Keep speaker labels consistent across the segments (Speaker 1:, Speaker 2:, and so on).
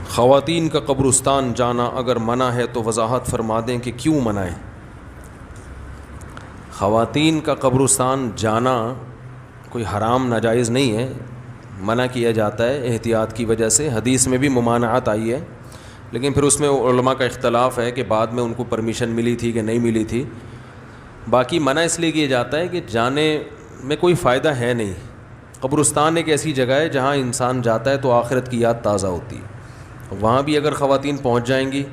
Speaker 1: خواتین کا قبرستان جانا اگر منع ہے تو وضاحت فرما دیں کہ کیوں منع ہے؟ خواتین کا قبرستان جانا کوئی حرام ناجائز نہیں ہے، منع کیا جاتا ہے احتیاط کی وجہ سے، حدیث میں بھی ممانعت آئی ہے، لیکن پھر اس میں علماء کا اختلاف ہے کہ بعد میں ان کو پرمیشن ملی تھی کہ نہیں ملی تھی۔ باقی منع اس لیے کیا جاتا ہے کہ جانے میں کوئی فائدہ ہے نہیں۔ قبرستان ایک ایسی جگہ ہے جہاں انسان جاتا ہے تو آخرت کی یاد تازہ ہوتی ہے، وہاں بھی اگر خواتین پہنچ جائیں گی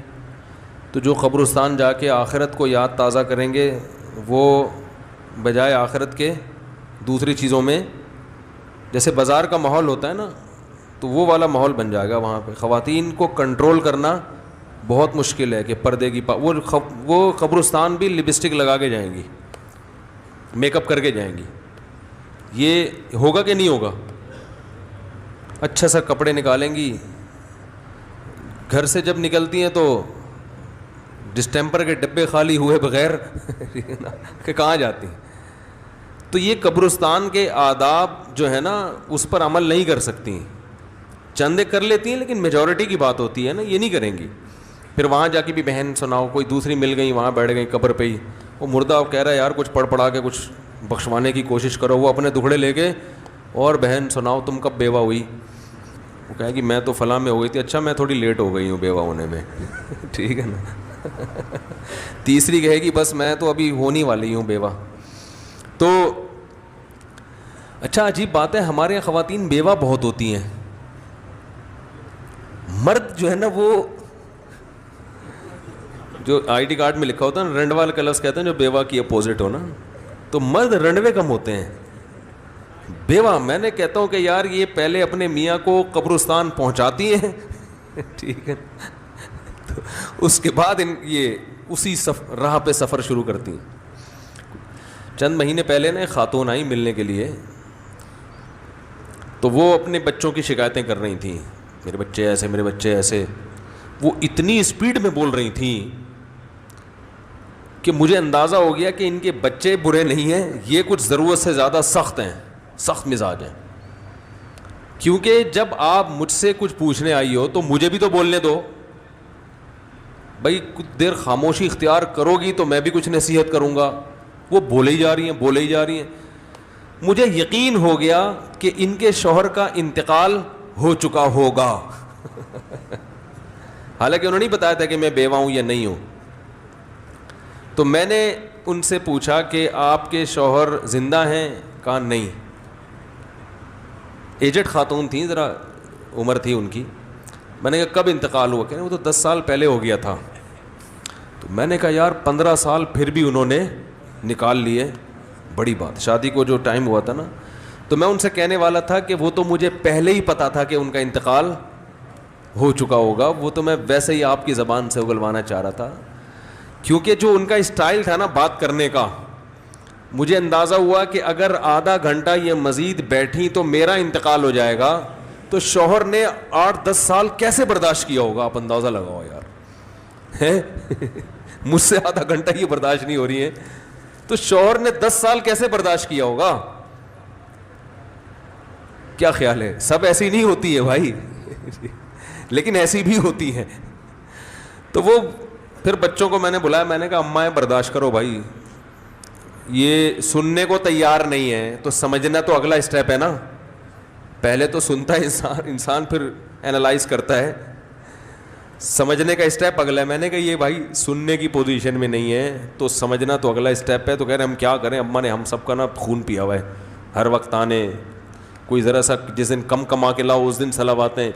Speaker 1: تو جو قبرستان جا کے آخرت کو یاد تازہ کریں گے وہ بجائے آخرت کے دوسری چیزوں میں، جیسے بازار کا ماحول ہوتا ہے نا، تو وہ والا ماحول بن جائے گا وہاں پہ۔ خواتین کو کنٹرول کرنا بہت مشکل ہے کہ پردے کی وہ قبرستان بھی لپسٹک لگا کے جائیں گی، میک اپ کر کے جائیں گی، یہ ہوگا کہ نہیں ہوگا؟ اچھا سا کپڑے نکالیں گی، گھر سے جب نکلتی ہیں تو ڈسٹیمپر کے ڈبے خالی ہوئے بغیر کہ کہاں جاتی ہیں؟ تو یہ قبرستان کے آداب جو ہے نا اس پر عمل نہیں کر سکتی، چندے کر لیتی ہیں لیکن میجورٹی کی بات ہوتی ہے نا، یہ نہیں کریں گی۔ پھر وہاں جا کے بھی بہن سناؤ، کوئی دوسری مل گئی وہاں بیٹھ گئی قبر پہ ہی، وہ مردہ کہہ رہا ہے یار کچھ پڑھ پڑھا کے کچھ بخشوانے کی کوشش کرو، وہ اپنے دکھڑے لے کے، اور بہن سناؤ تم کب بیوہ ہوئی؟ وہ کہے گی میں تو فلاں میں ہو گئی تھی، اچھا میں تھوڑی لیٹ ہو گئی ہوں بیوہ ہونے میں ٹھیک ہے نا۔ تیسری کہے گی بس میں تو ابھی ہونے والی ہوں بیوہ۔ تو اچھا عجیب بات ہے، ہمارے یہاں خواتین بیوہ بہت ہوتی ہیں، مرد جو ہے نا وہ جو آئی ڈی کارڈ میں لکھا ہوتا ہے نا رنڈوال کا لفظ کہتے ہیں جو بیوہ کی اپوزٹ ہو نا، تو مرد رنڈوے کم ہوتے ہیں، بیوہ میں نے کہتا ہوں کہ یار یہ پہلے اپنے میاں کو قبرستان پہنچاتی ہیں ٹھیک ہے، تو اس کے بعد یہ اسی راہ پہ سفر شروع کرتی ہیں۔ چند مہینے پہلے نا ایک خاتون آئی ملنے کے لیے، تو وہ اپنے بچوں کی شکایتیں کر رہی تھیں، میرے بچے ایسے میرے بچے ایسے، وہ اتنی اسپیڈ میں بول رہی تھیں کہ مجھے اندازہ ہو گیا کہ ان کے بچے برے نہیں ہیں، یہ کچھ ضرورت سے زیادہ سخت ہیں، سخت مزاج ہیں۔ کیونکہ جب آپ مجھ سے کچھ پوچھنے آئی ہو تو مجھے بھی تو بولنے دو بھائی، کچھ دیر خاموشی اختیار کرو گی تو میں بھی کچھ نصیحت کروں گا۔ وہ بولے ہی جا رہی ہیں بولے ہی جا رہی ہیں، مجھے یقین ہو گیا کہ ان کے شوہر کا انتقال ہو چکا ہوگا حالانکہ انہوں نے نہیں بتایا تھا کہ میں بیوہ ہوں یا نہیں ہوں۔ تو میں نے ان سے پوچھا کہ آپ کے شوہر زندہ ہیں؟ کہا نہیں۔ ایجڈ خاتون تھیں، ذرا عمر تھی ان کی۔ میں نے کہا کب انتقال ہوا؟ کہ وہ تو 10 سال پہلے ہو گیا تھا۔ تو میں نے کہا یار 15 سال پھر بھی انہوں نے نکال لیے، بڑی بات۔ شادی کو جو ٹائم ہوا تھا نا، تو میں ان سے کہنے والا تھا کہ وہ تو مجھے پہلے ہی پتا تھا کہ ان کا انتقال ہو چکا ہوگا، وہ تو میں ویسے ہی آپ کی زبان سے اگلوانا چاہ رہا تھا، کیونکہ جو ان کا اسٹائل تھا نا بات کرنے کا، مجھے اندازہ ہوا کہ اگر آدھا گھنٹہ یہ مزید بیٹھی تو میرا انتقال ہو جائے گا، تو شوہر نے 8-10 سال کیسے برداشت کیا ہوگا؟ آپ اندازہ لگاؤ یار مجھ سے آدھا گھنٹہ یہ برداشت نہیں ہو رہی ہے، تو شوہر نے 10 سال کیسے برداشت کیا ہوگا؟ کیا خیال ہے؟ سب ایسی نہیں ہوتی ہے بھائی لیکن ایسی بھی ہوتی ہے۔ تو وہ پھر بچوں کو میں نے بلایا، میں نے کہا اماں برداشت کرو بھائی، یہ سننے کو تیار نہیں ہے تو سمجھنا تو اگلا اسٹیپ ہے نا، پہلے تو سنتا ہے انسان پھر اینالائز کرتا ہے، سمجھنے کا اسٹیپ اگلا ہے۔ میں نے کہا یہ بھائی سننے کی پوزیشن میں نہیں ہے تو سمجھنا تو اگلا اسٹیپ ہے۔ تو کہہ رہے ہم کیا کریں اماں نے ہم سب کا نا خون پیا ہوا ہے، ہر وقت آنے، کوئی ذرا سا جس دن کم کما کے لاؤ اس دن صلواتیں۔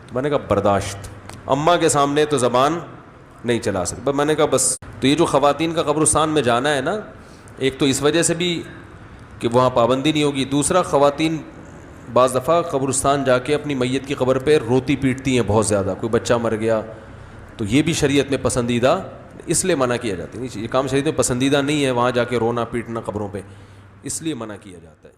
Speaker 1: تو میں نے کہا برداشت، اماں کے سامنے تو زبان نہیں چلا سکتا۔ میں نے کہا بس۔ تو یہ جو خواتین کا قبرستان میں جانا ہے نا، ایک تو اس وجہ سے بھی کہ وہاں پابندی نہیں ہوگی، دوسرا خواتین بعض دفعہ قبرستان جا کے اپنی میت کی قبر پہ روتی پیٹتی ہیں بہت زیادہ، کوئی بچہ مر گیا تو یہ بھی شریعت میں پسندیدہ اس لیے منع کیا جاتا ہے، یہ کام شریعت میں پسندیدہ نہیں ہے، وہاں جا کے رونا پیٹنا قبروں پہ، اس لیے منع کیا جاتا ہے۔